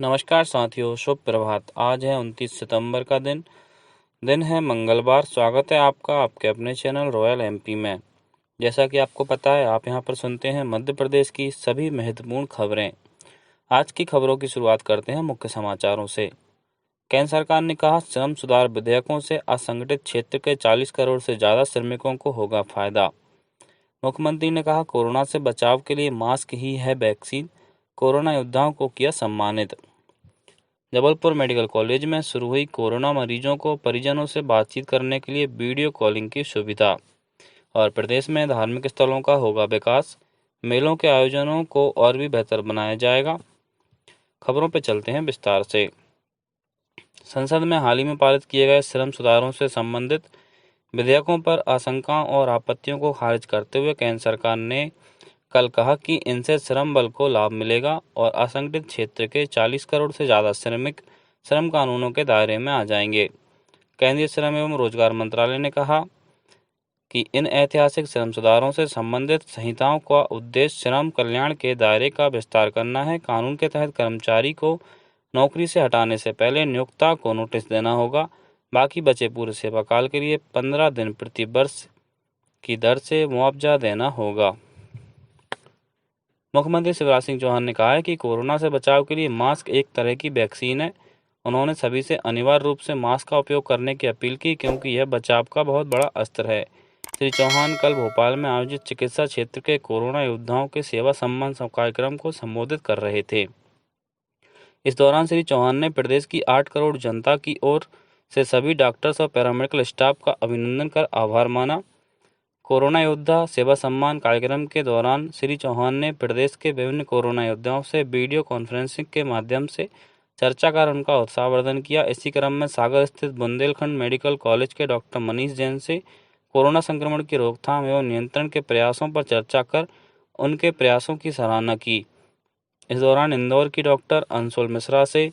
नमस्कार साथियों, शुभ प्रभात। आज है 29 सितंबर का दिन है मंगलवार। स्वागत है आपका आपके अपने चैनल रॉयल एमपी में। जैसा कि आपको पता है, आप यहां पर सुनते हैं मध्य प्रदेश की सभी महत्वपूर्ण खबरें। आज की खबरों की शुरुआत करते हैं मुख्य समाचारों से। केंद्र सरकार ने कहा, श्रम सुधार विधेयकों से असंगठित क्षेत्र के 40 करोड़ से ज़्यादा श्रमिकों को होगा फायदा। मुख्यमंत्री ने कहा, कोरोना से बचाव के लिए मास्क ही है वैक्सीन। कोरोना योद्धाओं को किया सम्मानित। जबलपुर मेडिकल कॉलेज में शुरू हुई कोरोना मरीजों को परिजनों से बातचीत करने के लिए वीडियो कॉलिंग की सुविधा। और प्रदेश में धार्मिक स्थलों का होगा विकास। मेलों के आयोजनों को और भी बेहतर बनाया जाएगा। खबरों पर चलते हैं विस्तार से। संसद में हाल ही में पारित किए गए श्रम सुधारों से संबंधित विधेयकों पर आशंकाओं और आपत्तियों को खारिज करते हुए केंद्र सरकार ने कल कहा कि इनसे श्रम बल को लाभ मिलेगा और असंगठित क्षेत्र के 40 करोड़ से ज़्यादा श्रमिक श्रम कानूनों के दायरे में आ जाएंगे। केंद्रीय श्रम एवं रोजगार मंत्रालय ने कहा कि इन ऐतिहासिक श्रम सुधारों से संबंधित संहिताओं का उद्देश्य श्रम कल्याण के दायरे का विस्तार करना है। कानून के तहत कर्मचारी को नौकरी से हटाने से पहले नियोक्ता को नोटिस देना होगा। बाकी बचे पूरे सेवा काल के लिए 15 दिन प्रति वर्ष की दर से मुआवजा देना होगा। मुख्यमंत्री शिवराज सिंह चौहान ने कहा है कि कोरोना से बचाव के लिए मास्क एक तरह की वैक्सीन है। उन्होंने सभी से अनिवार्य रूप से मास्क का उपयोग करने की अपील की, क्योंकि यह बचाव का बहुत बड़ा अस्त्र है। श्री चौहान कल भोपाल में आयोजित चिकित्सा क्षेत्र के कोरोना योद्धाओं के सेवा सम्मान कार्यक्रम को संबोधित कर रहे थे। इस दौरान श्री चौहान ने प्रदेश की 8 करोड़ जनता की ओर से सभी डॉक्टर्स और पैरामेडिकल स्टाफ का अभिनंदन कर आभार माना। कोरोना योद्धा सेवा सम्मान कार्यक्रम के दौरान श्री चौहान ने प्रदेश के विभिन्न कोरोना योद्धाओं से वीडियो कॉन्फ्रेंसिंग के माध्यम से चर्चा कर उनका उत्साहवर्धन किया। इसी क्रम में सागर स्थित बुंदेलखंड मेडिकल कॉलेज के डॉक्टर मनीष जैन से कोरोना संक्रमण की रोकथाम एवं नियंत्रण के प्रयासों पर चर्चा कर उनके प्रयासों की सराहना की। इस दौरान इंदौर की डॉक्टर अंशुल मिश्रा से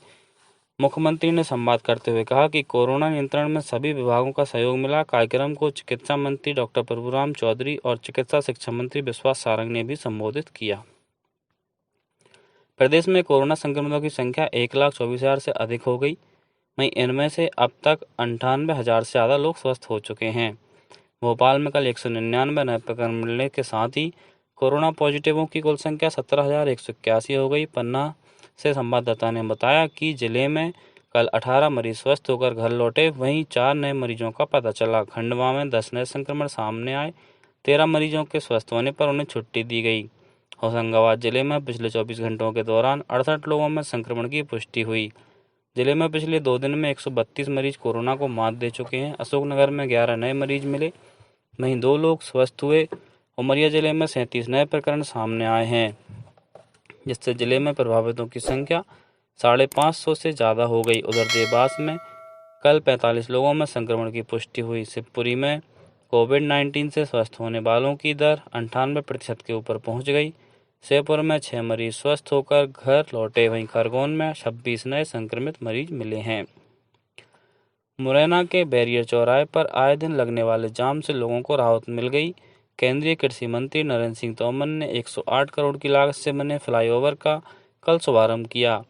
मुख्यमंत्री ने संवाद करते हुए कहा कि कोरोना नियंत्रण में सभी विभागों का सहयोग मिला। कार्यक्रम को चिकित्सा मंत्री डॉक्टर प्रभुराम चौधरी और चिकित्सा शिक्षा मंत्री विश्वास सारंग ने भी संबोधित किया। प्रदेश में कोरोना संक्रमितों की संख्या 1,24,000 से अधिक हो गई। वहीं इनमें से अब तक 98,000 से ज़्यादा लोग स्वस्थ हो चुके हैं। भोपाल में कल 199 नए प्रकरण मिलने के साथ ही कोरोना पॉजिटिवों की कुल संख्या 17,181 हो गई। पन्ना से संवाददाता ने बताया कि जिले में कल 18 मरीज स्वस्थ होकर घर लौटे। वहीं 4 नए मरीजों का पता चला। खंडवा में 10 नए संक्रमण सामने आए। 13 मरीजों के स्वस्थ होने पर उन्हें छुट्टी दी गई। होशंगाबाद जिले में पिछले 24 घंटों के दौरान 68 लोगों में संक्रमण की पुष्टि हुई। जिले में पिछले 2 दिन में 132 मरीज कोरोना को मात दे चुके हैं। अशोकनगर में 11 नए मरीज मिले, वहीं 2 लोग स्वस्थ हुए। उमरिया जिले में 37 नए प्रकरण सामने आए हैं, जिससे जिले में प्रभावितों की संख्या 550 से ज़्यादा हो गई। उधर देवास में कल 45 लोगों में संक्रमण की पुष्टि हुई। शिवपुरी में कोविड-19 से स्वस्थ होने वालों की दर 98% के ऊपर पहुंच गई। श्योपुर में 6 मरीज स्वस्थ होकर घर लौटे। वहीं खरगोन में 26 नए संक्रमित मरीज मिले हैं। मुरैना के बैरियर चौराहे पर आए दिन लगने वाले जाम से लोगों को राहत मिल गई। केंद्रीय कृषि मंत्री नरेंद्र सिंह तोमर ने 108 करोड़ की लागत से बने फ्लाईओवर का कल शुभारंभ किया।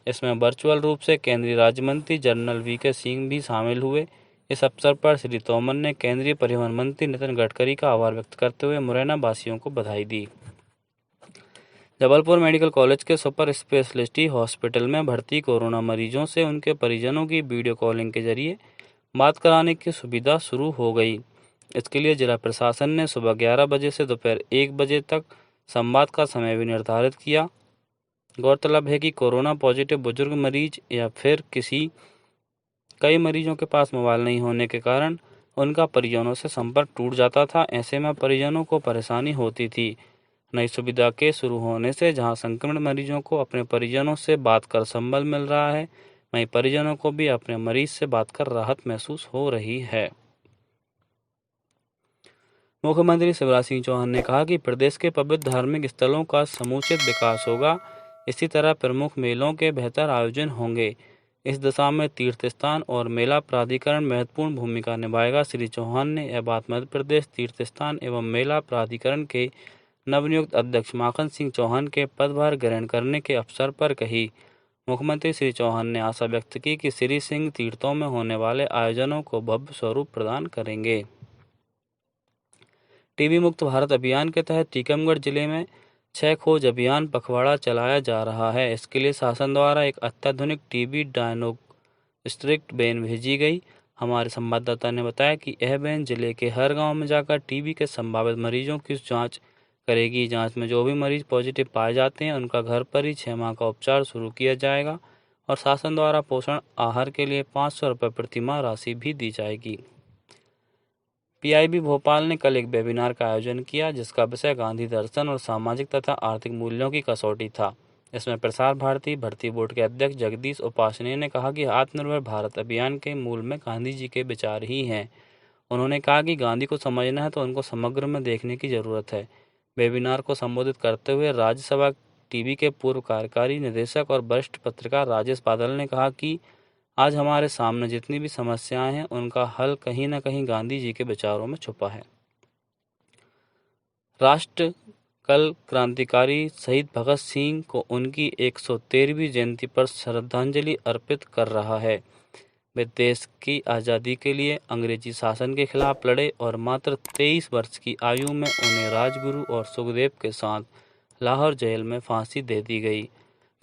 इसमें वर्चुअल रूप से केंद्रीय राज्य मंत्री जनरल वीके सिंह भी शामिल हुए। इस अवसर पर श्री तोमर ने केंद्रीय परिवहन मंत्री नितिन गडकरी का आभार व्यक्त करते हुए मुरैना वासियों को बधाई दी। जबलपुर मेडिकल कॉलेज के सुपर स्पेशलिटी हॉस्पिटल में भर्ती कोरोना मरीजों से उनके परिजनों की वीडियो कॉलिंग के जरिए बात कराने की सुविधा शुरू हो गई। इसके लिए जिला प्रशासन ने सुबह 11 बजे से दोपहर 1 बजे तक संवाद का समय भी निर्धारित किया। गौरतलब है कि कोरोना पॉजिटिव बुजुर्ग मरीज या फिर कई मरीजों के पास मोबाइल नहीं होने के कारण उनका परिजनों से संपर्क टूट जाता था। ऐसे में परिजनों को परेशानी होती थी। नई सुविधा के शुरू होने से जहां संक्रमित मरीजों को अपने परिजनों से बात कर संबल मिल रहा है, वहीं परिजनों को भी अपने मरीज से बात कर राहत महसूस हो रही है। मुख्यमंत्री शिवराज सिंह चौहान ने कहा कि प्रदेश के पवित्र धार्मिक स्थलों का समुचित विकास होगा। इसी तरह प्रमुख मेलों के बेहतर आयोजन होंगे। इस दिशा में तीर्थ स्थान और मेला प्राधिकरण महत्वपूर्ण भूमिका निभाएगा। श्री चौहान ने यह बात मध्य प्रदेश तीर्थ स्थान एवं मेला प्राधिकरण के नवनियुक्त अध्यक्ष माखन सिंह चौहान के पदभार ग्रहण करने के अवसर पर कही। मुख्यमंत्री श्री चौहान ने आशा व्यक्त की कि श्री सिंह तीर्थों में होने वाले आयोजनों को भव्य स्वरूप प्रदान करेंगे। टीबी मुक्त भारत अभियान के तहत टीकमगढ़ जिले में 6 खोज अभियान पखवाड़ा चलाया जा रहा है। इसके लिए शासन द्वारा एक अत्याधुनिक टीबी डायग्नोस्टिक वैन भेजी गई। हमारे संवाददाता ने बताया कि यह वैन जिले के हर गांव में जाकर टीबी के संभावित मरीजों की जांच करेगी। जांच में जो भी मरीज पॉजिटिव पाए जाते हैं उनका घर पर ही 6 माह का उपचार शुरू किया जाएगा और शासन द्वारा पोषण आहार के लिए 500 रुपये प्रतिमाह राशि भी दी जाएगी। पीआईबी भोपाल ने कल एक वेबिनार का आयोजन किया जिसका विषय गांधी दर्शन और सामाजिक तथा आर्थिक मूल्यों की कसौटी था। इसमें प्रसार भारती भर्ती बोर्ड के अध्यक्ष जगदीश उपासने ने कहा कि आत्मनिर्भर भारत अभियान के मूल में गांधी जी के विचार ही हैं। उन्होंने कहा कि गांधी को समझना है तो उनको समग्र में देखने की जरूरत है। वेबिनार को संबोधित करते हुए राज्यसभा टीवी के पूर्व कार्यकारी निदेशक और वरिष्ठ पत्रकार राजेश बादल ने कहा कि आज हमारे सामने जितनी भी समस्याएं हैं उनका हल कहीं न कहीं गांधी जी के विचारों में छुपा है। राष्ट्र कल क्रांतिकारी शहीद भगत सिंह को उनकी 113वीं जयंती पर श्रद्धांजलि अर्पित कर रहा है। वे देश की आज़ादी के लिए अंग्रेजी शासन के खिलाफ लड़े और मात्र 23 वर्ष की आयु में उन्हें राजगुरु और सुखदेव के साथ लाहौर जेल में फांसी दे दी गई।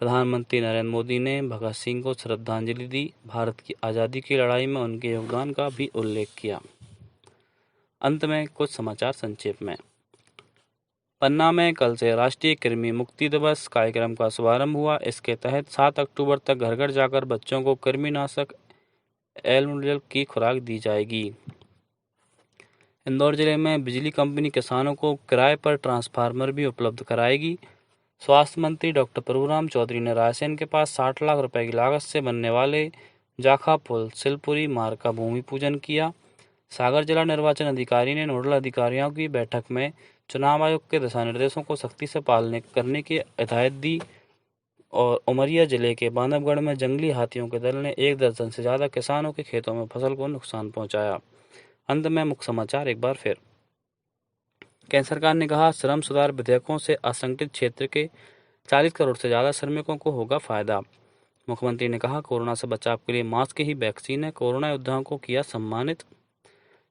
प्रधानमंत्री नरेंद्र मोदी ने भगत सिंह को श्रद्धांजलि दी। भारत की आज़ादी की लड़ाई में उनके योगदान का भी उल्लेख किया। अंत में कुछ समाचार संक्षेप में। पन्ना में कल से राष्ट्रीय कृमि मुक्ति दिवस कार्यक्रम का शुभारंभ हुआ। इसके तहत 7 अक्टूबर तक घर घर जाकर बच्चों को कृमिनाशक एल्बेंडाजोल की खुराक दी जाएगी। इंदौर जिले में बिजली कंपनी किसानों को किराए पर ट्रांसफार्मर भी उपलब्ध कराएगी। स्वास्थ्य मंत्री डॉक्टर प्रभुराम चौधरी ने रायसेन के पास 60 लाख रुपए की लागत से बनने वाले जाखा पुल शिलपुरी मार्ग का भूमि पूजन किया। सागर जिला निर्वाचन अधिकारी ने नोडल अधिकारियों की बैठक में चुनाव आयोग के दिशा निर्देशों को सख्ती से पालने करने की हिदायत दी और उमरिया जिले के बांधवगढ़ में जंगली हाथियों के दल ने 1 दर्जन से ज़्यादा किसानों के खेतों में फसल को नुकसान पहुंचाया। अंत में मुख्य समाचार एक बार फिर। केंद्र सरकार ने कहा श्रम सुधार विधेयकों से असंगठित क्षेत्र के 40 करोड़ से ज़्यादा श्रमिकों को होगा फायदा। मुख्यमंत्री ने कहा कोरोना से बचाव के लिए मास्क ही वैक्सीन है। कोरोना योद्धाओं को किया सम्मानित।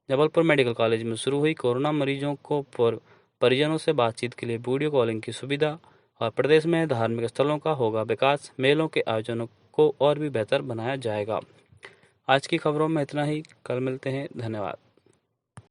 जबलपुर मेडिकल कॉलेज में शुरू हुई कोरोना मरीजों को परिजनों से बातचीत के लिए वीडियो कॉलिंग की सुविधा। और प्रदेश में धार्मिक स्थलों का होगा विकास। मेलों के आयोजनों को और भी बेहतर बनाया जाएगा। आज की खबरों में इतना ही। कल मिलते हैं। धन्यवाद।